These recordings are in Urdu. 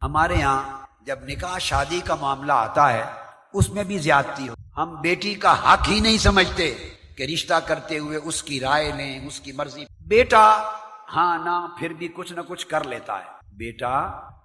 ہمارے یہاں جب نکاح شادی کا معاملہ آتا ہے اس میں بھی زیادتی ہو. ہم بیٹی کا حق ہی نہیں سمجھتے کہ رشتہ کرتے ہوئے اس کی رائے لیں، اس کی مرضی. بیٹا ہاں نہ پھر بھی کچھ نہ کچھ کر لیتا ہے. بیٹا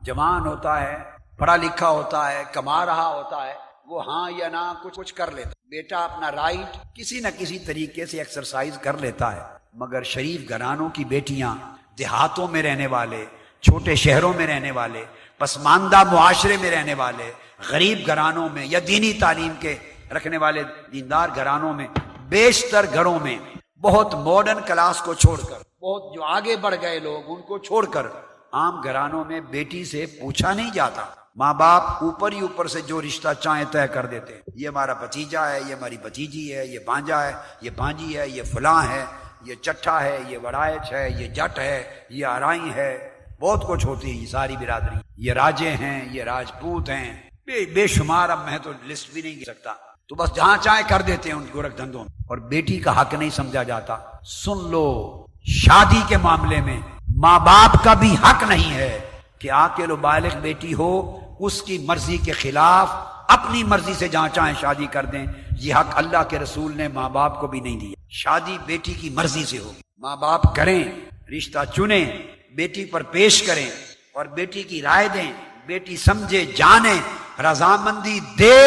جوان ہوتا ہے، پڑھا لکھا ہوتا ہے، کما رہا ہوتا ہے، وہ ہاں یا نہ کچھ کر لیتا ہے. بیٹا اپنا رائٹ کسی نہ کسی طریقے سے ایکسرسائز کر لیتا ہے. مگر شریف گھرانوں کی بیٹیاں، دیہاتوں میں رہنے والے، چھوٹے شہروں میں رہنے والے، پسماندہ معاشرے میں رہنے والے، غریب گھرانوں میں یا دینی تعلیم کے رکھنے والے دیندار گھرانوں میں، بیشتر گھروں میں بہت ماڈرن کلاس کو چھوڑ کر، بہت جو آگے بڑھ گئے لوگ ان کو چھوڑ کر عام گھرانوں میں بیٹی سے پوچھا نہیں جاتا. ماں باپ اوپر ہی اوپر سے جو رشتہ چاہیں طے کر دیتے ہیں. یہ ہمارا بھتیجا ہے، یہ ہماری بھتیجی ہے، یہ بھانجا ہے، یہ بھانجی ہے، یہ فلاں ہے، یہ چٹھا ہے، یہ وڑائچ ہے، یہ جٹ ہے، یہ آرائی ہے. بہت کچھ ہوتی ہے یہ ساری برادری. یہ راجے ہیں، یہ راجپوت ہیں، بے شمار. اب میں تو لسٹ بھی نہیں کر سکتا. تو بس جہاں چاہے کر دیتے ہیں ان گورکھ دھندوں میں، اور بیٹی کا حق نہیں سمجھا جاتا. سن لو، شادی کے معاملے میں ماں باپ کا بھی حق نہیں ہے کہ عاقل و بالغ بیٹی ہو اس کی مرضی کے خلاف اپنی مرضی سے جہاں چاہیں شادی کر دیں. یہ حق اللہ کے رسول نے ماں باپ کو بھی نہیں دیا. شادی بیٹی کی مرضی سے ہوگی. ماں باپ کریں، رشتہ چنیں، بیٹی پر پیش کریں اور بیٹی کی رائے دیں. بیٹی سمجھے جانے رضامندی دے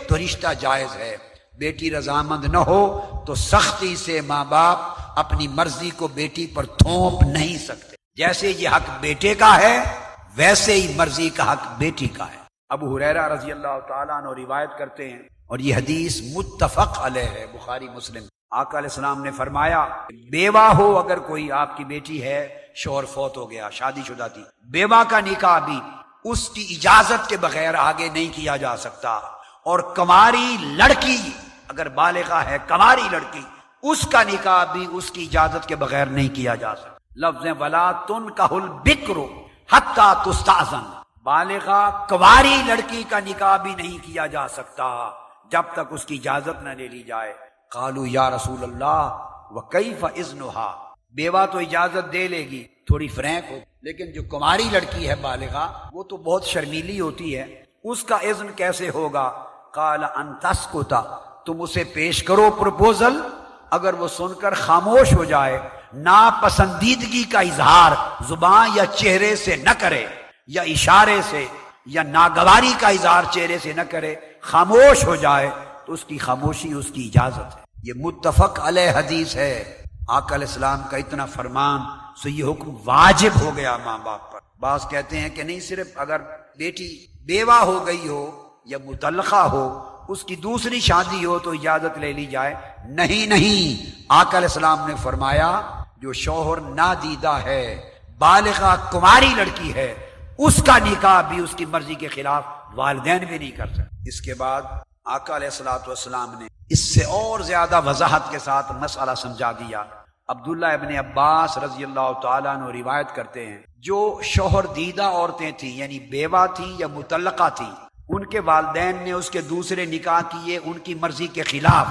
تو رشتہ جائز ہے. بیٹی رضامند نہ ہو تو سختی سے ماں باپ اپنی مرضی کو بیٹی پر تھوپ نہیں سکتے. جیسے یہ حق بیٹے کا ہے ویسے ہی مرضی کا حق بیٹی کا ہے. ابو ہریرہ رضی اللہ تعالیٰ عنہ روایت کرتے ہیں اور یہ حدیث متفق علیہ ہے، بخاری مسلم. آقا علیہ السلام نے فرمایا بیوہ ہو اگر کوئی آپ کی بیٹی ہے، شوہر فوت ہو گیا، شادی شدہ تھی، بیوہ کا نکاح بھی اس کی اجازت کے بغیر آگے نہیں کیا جا سکتا. اور کنواری لڑکی اگر بالغہ ہے، کنواری لڑکی، اس کا نکاح بھی اس کی اجازت کے بغیر نہیں کیا جا سکتا. لفظ ولا تنکح البکر حتی تستأذن. بالغہ کنواری لڑکی کا نکاح بھی نہیں کیا جا سکتا جب تک اس کی اجازت نہ لے لی جائے. قالوا یا رسول اللہ وکیف اذنھا. بیوہ تو اجازت دے لے گی، تھوڑی فرینک ہو، لیکن جو کنواری لڑکی ہے بالغہ وہ تو بہت شرمیلی ہوتی ہے، اس کا اذن کیسے ہوگا؟ قال ان تسکت. تم اسے پیش کرو پروپوزل، اگر وہ سن کر خاموش ہو جائے، ناپسندیدگی کا اظہار زبان یا چہرے سے نہ کرے، یا اشارے سے یا ناگواری کا اظہار چہرے سے نہ کرے، خاموش ہو جائے، تو اس کی خاموشی اس کی اجازت ہے. یہ متفق علیہ حدیث ہے. آقا علیہ السلام کا اتنا فرمان، سو یہ حکم واجب ہو گیا ماں باپ پر. بعض کہتے ہیں کہ نہیں، صرف اگر بیٹی بیوہ ہو گئی ہو یا مطلقہ ہو، اس کی دوسری شادی ہو تو اجازت لے لی جائے. نہیں، آقا علیہ السلام نے فرمایا جو شوہر نادیدہ ہے، بالغہ کنواری لڑکی ہے، اس کا نکاح بھی اس کی مرضی کے خلاف والدین بھی نہیں کر سکتے. اس کے بعد آقا علیہ الصلوۃ والسلام نے اس سے اور زیادہ وضاحت کے ساتھ مسئلہ سمجھا دیا. عبداللہ ابن عباس رضی اللہ تعالیٰ عنہ روایت کرتے ہیں جو شوہر دیدہ عورتیں تھیں، یعنی بیوہ تھیں یا مطلقہ تھیں، ان کے والدین نے اس کے دوسرے نکاح کیے ان کی مرضی کے خلاف،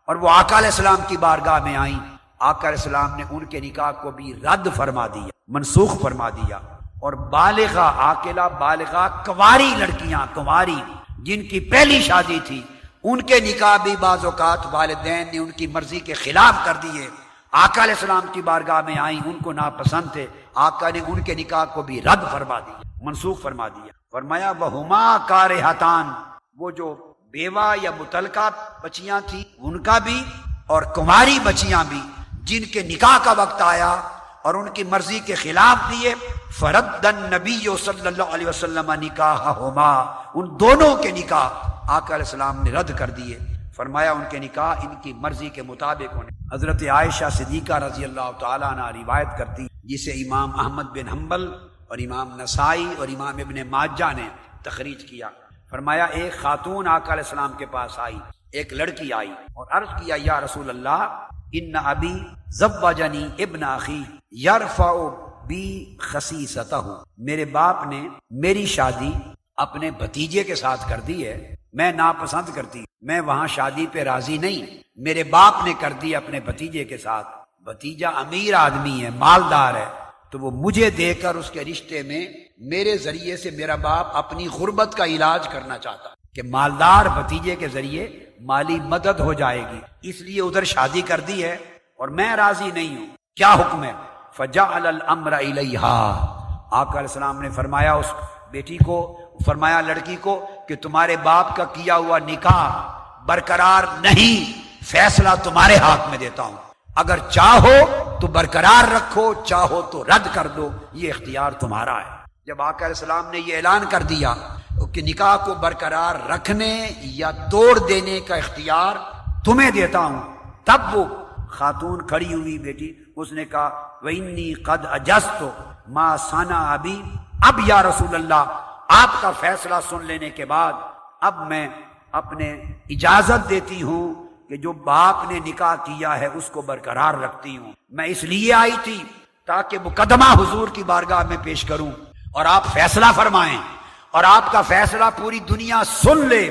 اور وہ آقا علیہ السلام کی بارگاہ میں آئیں. آقا علیہ السلام نے ان کے نکاح کو بھی رد فرما دیا، منسوخ فرما دیا. اور بالغہ عاقلہ بالغہ کنواری لڑکیاں، کنواری جن کی پہلی شادی تھی، ان کے نکاح بھی بعض اوقات والدین نے ان کی مرضی کے خلاف کر دیے. آقا علیہ السلام کی بارگاہ میں آئیں، ان کو ناپسند تھے، آقا نے ان کے نکاح کو بھی رد فرما دیا، منسوخ فرما دیا. فرمایا وہما کارہتان، وہ جو بیوہ یا مطلقہ بچیاں تھیں ان کا بھی، اور کنواری بچیاں بھی جن کے نکاح کا وقت آیا اور ان کی مرضی کے خلاف دیے، فرد النبی صلی اللہ علیہ وسلم نکاحہما، ان دونوں کے نکاح آقا علیہ السلام نے رد کر دیے. فرمایا ان کے نکاح ان کی مرضی کے مطابق ہونے. حضرت عائشہ صدیقہ رضی اللہ تعالیٰ عنہ روایت کرتی، جسے امام احمد بن حنبل اور امام نسائی اور امام ابن ماجہ نے تخریج کیا. فرمایا ایک خاتون آقا علیہ السلام کے پاس آئی، ایک لڑکی آئی اور عرض کیا یا رسول اللہ ان ابی زوجنی ابن اخی یرفع بی خصیصتہ. میرے باپ نے میری شادی اپنے بھتیجے کے ساتھ کر دی ہے، میں ناپسند کرتی، میں وہاں شادی پہ راضی نہیں، میرے باپ نے کر دی اپنے بھتیجے کے ساتھ. بھتیجا امیر آدمی ہے، مالدار ہے، تو وہ مجھے دے کر اس کے رشتے میں میرے ذریعے سے میرا باپ اپنی غربت کا علاج کرنا چاہتا کہ مالدار بھتیجے کے ذریعے مالی مدد ہو جائے گی، اس لیے ادھر شادی کر دی ہے اور میں راضی نہیں ہوں، کیا حکم ہے؟ فجعل الامر الیہا، آقا علیہ السلام نے فرمایا اس بیٹی کو، فرمایا لڑکی کو کہ تمہارے باپ کا کیا ہوا نکاح برقرار نہیں، فیصلہ تمہارے ہاتھ میں دیتا ہوں، اگر چاہو تو برقرار رکھو، چاہو تو رد کر دو، یہ اختیار تمہارا ہے۔ جب آقا علیہ السلام نے یہ اعلان کر دیا کہ نکاح کو برقرار رکھنے یا توڑ دینے کا اختیار تمہیں دیتا ہوں، تب وہ خاتون کھڑی ہوئی بیٹی، اس نے کہا وَإِنِّي قَدْ أَجَزْتُ مَا صَنَعَ بِي، اب یا رسول اللہ آپ کا فیصلہ سن لینے کے بعد اب میں اپنے اجازت دیتی ہوں کہ جو باپ نے نکاح کیا ہے اس کو برقرار رکھتی ہوں، میں اس لیے آئی تھی تاکہ مقدمہ حضور کی بارگاہ میں پیش کروں اور آپ فیصلہ فرمائیں اور آپ کا فیصلہ پوری دنیا سن لے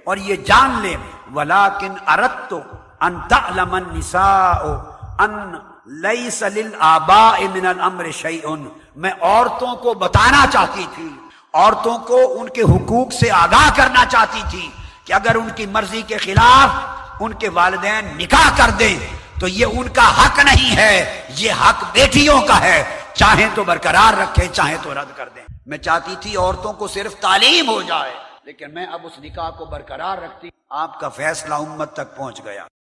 اور یہ جان لے وَلَٰكِنْ أَرَدْتُ أَن تَعْلَمَ النِّسَاءُ أَن لَيْسَ لِلْآبَاءِ مِنَ الْأَمْرِ شَيْءٌ، میں عورتوں کو بتانا چاہتی تھی، عورتوں کو ان کے حقوق سے آگاہ کرنا چاہتی تھی کہ اگر ان کی مرضی کے خلاف ان کے والدین نکاح کر دیں تو یہ ان کا حق نہیں ہے، یہ حق بیٹیوں کا ہے، چاہیں تو برقرار رکھیں چاہیں تو رد کر دیں۔ میں چاہتی تھی عورتوں کو صرف تعلیم ہو جائے، لیکن میں اب اس نکاح کو برقرار رکھتی، آپ کا فیصلہ امت تک پہنچ گیا۔